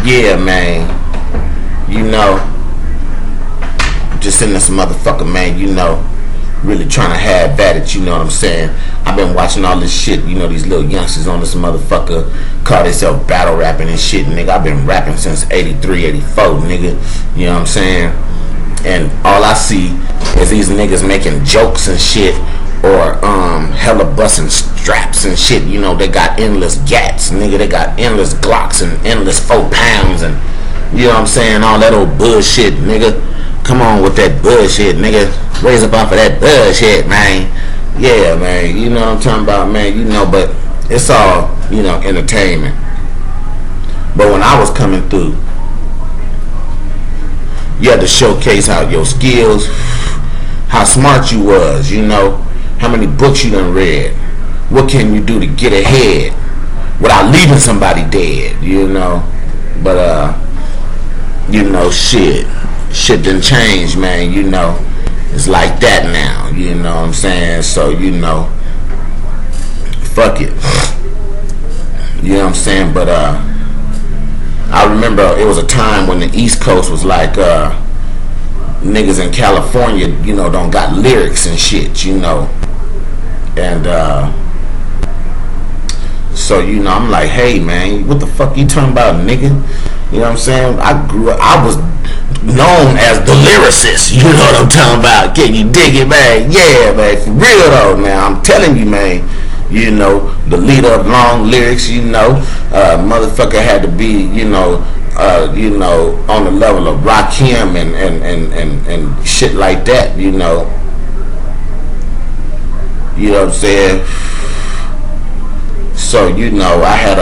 Yeah, man. You know, just in this motherfucker, man. You know, really trying to have at it. You know what I'm saying? I've been watching all this shit. You know, these little youngsters on this motherfucker call themselves battle rapping and shit, nigga. I've been rapping since 83, 84, nigga. You know what I'm saying? And all I see is these niggas making jokes and shit, or hella busting straps and shit. You know, they got endless gats, nigga. They got endless Glocks and endless 4 pounds and, you know what I'm saying, all that old bullshit, nigga. Come on with that bullshit, nigga. Raise up off of that bullshit, man. Yeah, man. You know what I'm talking about, man. You know, but it's all, you know, entertainment. But when I was coming through, you had to showcase how your skills, how smart you was, you know, how many books you done read, what can you do to get ahead without leaving somebody dead, you know. But you know, shit done changed, man. You know, it's like that now, you know what I'm saying? So, you know, fuck it, you know what I'm saying? But I remember it was a time when the East Coast was like, niggas in California, you know, don't got lyrics and shit, you know. And so, you know, I'm like, hey, man, what the fuck you talking about, nigga? You know what I'm saying? I was known as the lyricist, you know what I'm talking about? Can you dig it, man? Yeah, man, for real though, man. I'm telling you, man. You know, the leader of long lyrics, you know, motherfucker had to be, you know, on the level of Rakim and shit like that, you know. You know what I'm saying? So, you know, I had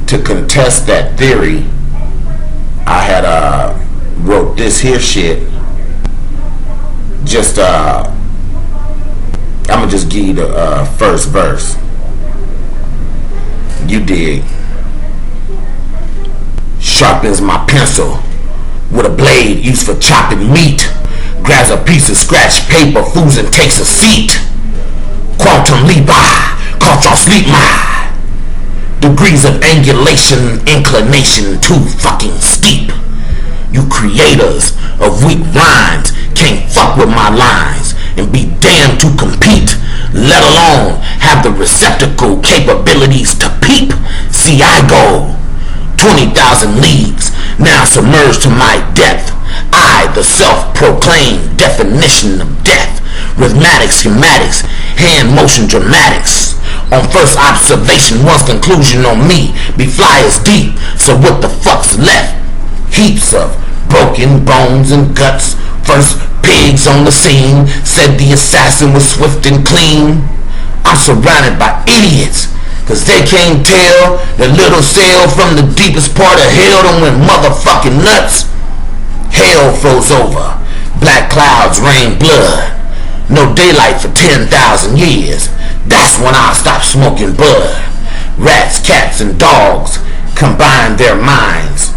to contest that theory, I had wrote this here shit. Just I'ma just give you the first verse. You dig? Sharpens my pencil with a blade used for chopping meat. Grabs a piece of scratch paper, fooz, and takes a seat. Quantum leap by, caught y'all sleep my. Degrees of angulation, inclination too fucking steep. You creators of weak rhymes can't fuck with my lines and be damned to compete, let alone have the receptacle capabilities to peep. See, I go 20,000 leagues, now submerged to my depth. I, the self-proclaimed definition of death. Rhythmic schematics, hand motion dramatics. On first observation, one's conclusion on me be fly as deep. So what the fuck's left? Heaps of broken bones and guts. First pigs on the scene, said the assassin was swift and clean. I'm surrounded by idiots, cause they can't tell the little cell from the deepest part of hell done went motherfucking nuts. Hell froze over, black clouds rain blood. No daylight for 10,000 years. That's when I stopped smoking bud. Rats, cats, and dogs combined their minds,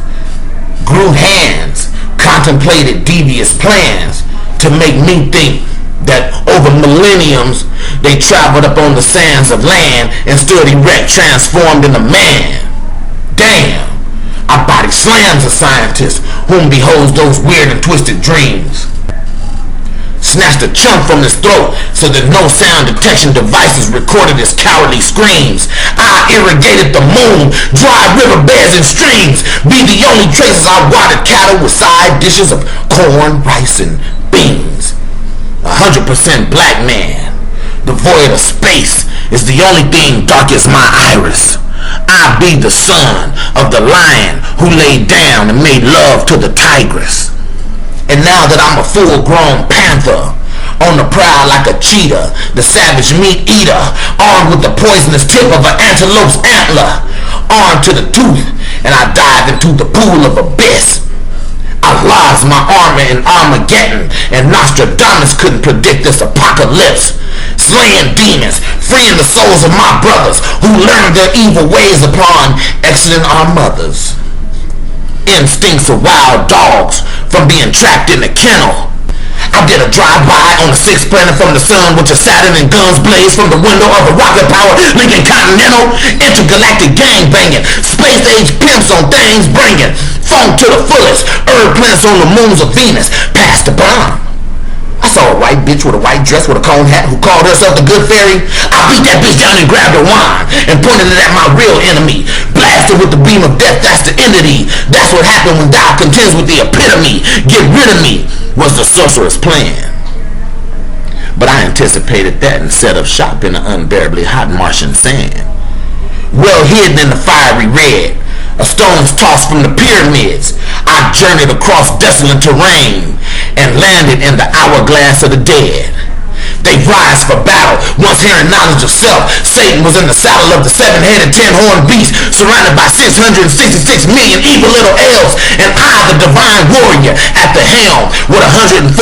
grew hands, contemplated devious plans to make me think that over millenniums they traveled up on the sands of land and stood erect, transformed into man. Damn, our body slams a scientist whom beholds those weird and twisted dreams. Snatched a chunk from his throat so that no sound detection devices recorded his cowardly screams. I irrigated the moon, dry riverbeds and streams. Be the only traces I watered cattle with side dishes of corn, rice, and beans. 100% black man, devoid of space, is the only thing dark as my iris. I be the son of the lion who laid down and made love to the tigress. And now that I'm a full-grown panther, on the prowl like a cheetah, the savage meat eater, armed with the poisonous tip of an antelope's antler, armed to the tooth, and I dive into the pool of abyss. I lodged my armor in Armageddon, and Nostradamus couldn't predict this apocalypse. Slaying demons, freeing the souls of my brothers who learned their evil ways upon exiting our mothers. Instincts of wild dogs from being trapped in a kennel. I did a drive-by on a six planted from the sun with your Saturn and guns blaze from the window of a rocket power Lincoln Continental. Intergalactic gang banging, space age pimps on things bringing, funk to the fullest, herb plants on the moons of Venus. Pass the bomb. I saw a white bitch with a white dress with a cone hat who called herself the Good Fairy. I beat that bitch down and grabbed her wine and pointed it at my real enemy. Blasted with the beam of death, that's the entity. That's what happened when thou contends with the epitome. Get rid of me was the sorcerer's plan. But I anticipated that and set up shop in the unbearably hot Martian sand. Well hidden in the fiery red, a stone's toss from the pyramids, I journeyed across desolate terrain and landed in the hourglass of the dead. They rise for battle, once hearing knowledge of self. Satan was in the saddle of the seven-headed, ten-horned beast, surrounded by 666 million evil little elves, and I, the divine warrior, at the helm, with 144,000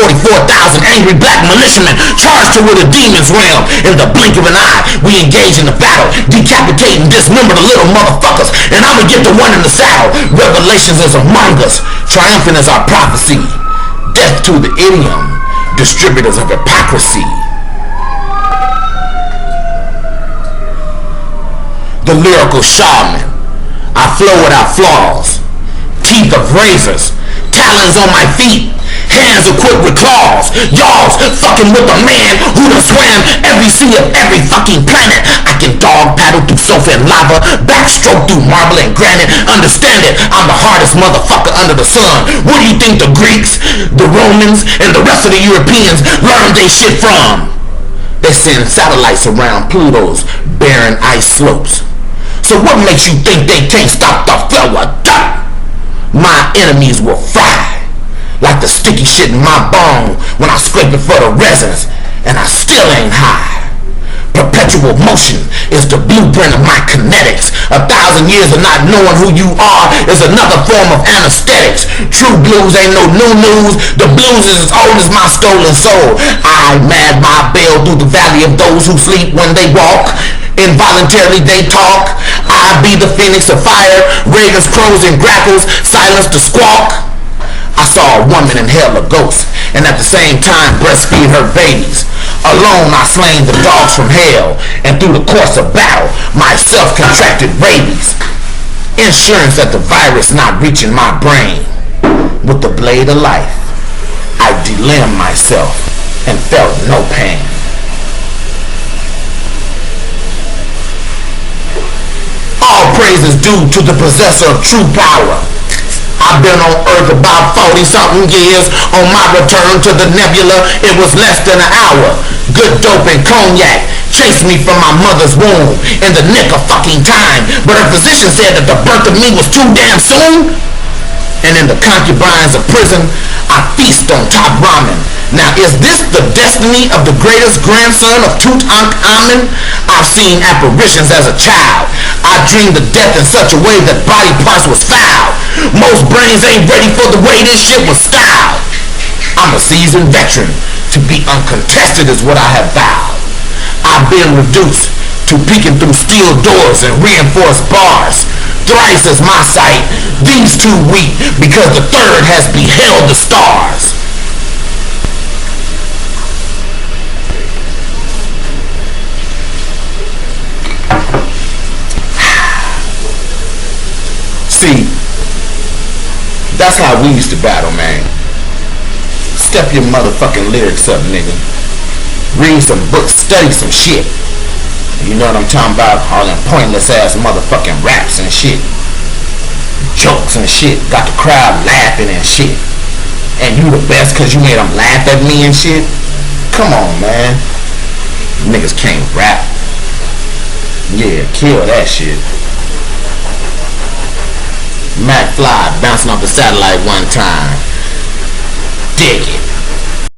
angry black militiamen, charged to where the demons realm. In the blink of an eye, we engage in the battle, decapitate and dismember the little motherfuckers, and I'ma get the one in the saddle. Revelations is among us, triumphant is our prophecy. Death to the idiom, distributors of hypocrisy. The lyrical shaman, I flow without flaws, teeth of razors, talons on my feet, hands equipped with claws. Y'all's fucking with a man who done swam every sea of every fucking planet. I can dog paddle through sulfur and lava, backstroke through marble and granite. Understand it, I'm the hardest motherfucker under the sun. Where do you think the Greeks, the Romans, and the rest of the Europeans learned they shit from? They send satellites around Pluto's barren ice slopes. So what makes you think they can't stop the flow of dirt? My enemies will fry like the sticky shit in my bone when I scrape it for the resins, and I still ain't high. Perpetual motion is the blueprint of my kinetics. 1,000 years of not knowing who you are is another form of anesthetics. True blues ain't no new news. The blues is as old as my stolen soul. I mad my bell through the valley of those who sleep when they walk. Involuntarily they talk. I be the phoenix of fire. Ravens, crows, and grackles silence the squawk. I saw a woman inhale a ghost and at the same time breastfeed her babies. Alone I slain the dogs from hell, and through the course of battle myself contracted rabies. Insurance that the virus not reaching my brain. With the blade of life I delimbed myself and felt no pain. All praise is due to the possessor of true power. I've been on Earth about 40-something years. On my return to the nebula, it was less than an hour. Good dope and cognac chased me from my mother's womb in the nick of fucking time. But her physician said that the birth of me was too damn soon. And in the concubines of prison, I feast on top ramen. Now, is this the destiny of the greatest grandson of Tutankhamun? I've seen apparitions as a child. I dreamed of death in such a way that body parts was foul. Most brains ain't ready for the way this shit was styled. I'm a seasoned veteran. To be uncontested is what I have vowed. I've been reduced to peeking through steel doors and reinforced bars. Thrice is my sight, these two weak, because the third has beheld the stars. See, that's how we used to battle, man. Step your motherfucking lyrics up, nigga. Read some books, study some shit. You know what I'm talking about? All them pointless ass motherfucking raps and shit. Jokes and shit. Got the crowd laughing and shit. And you the best cause you made them laugh at me and shit? Come on, man. Niggas can't rap. Yeah, kill that shit. Mack Fly bouncing off the satellite one time. Dig it.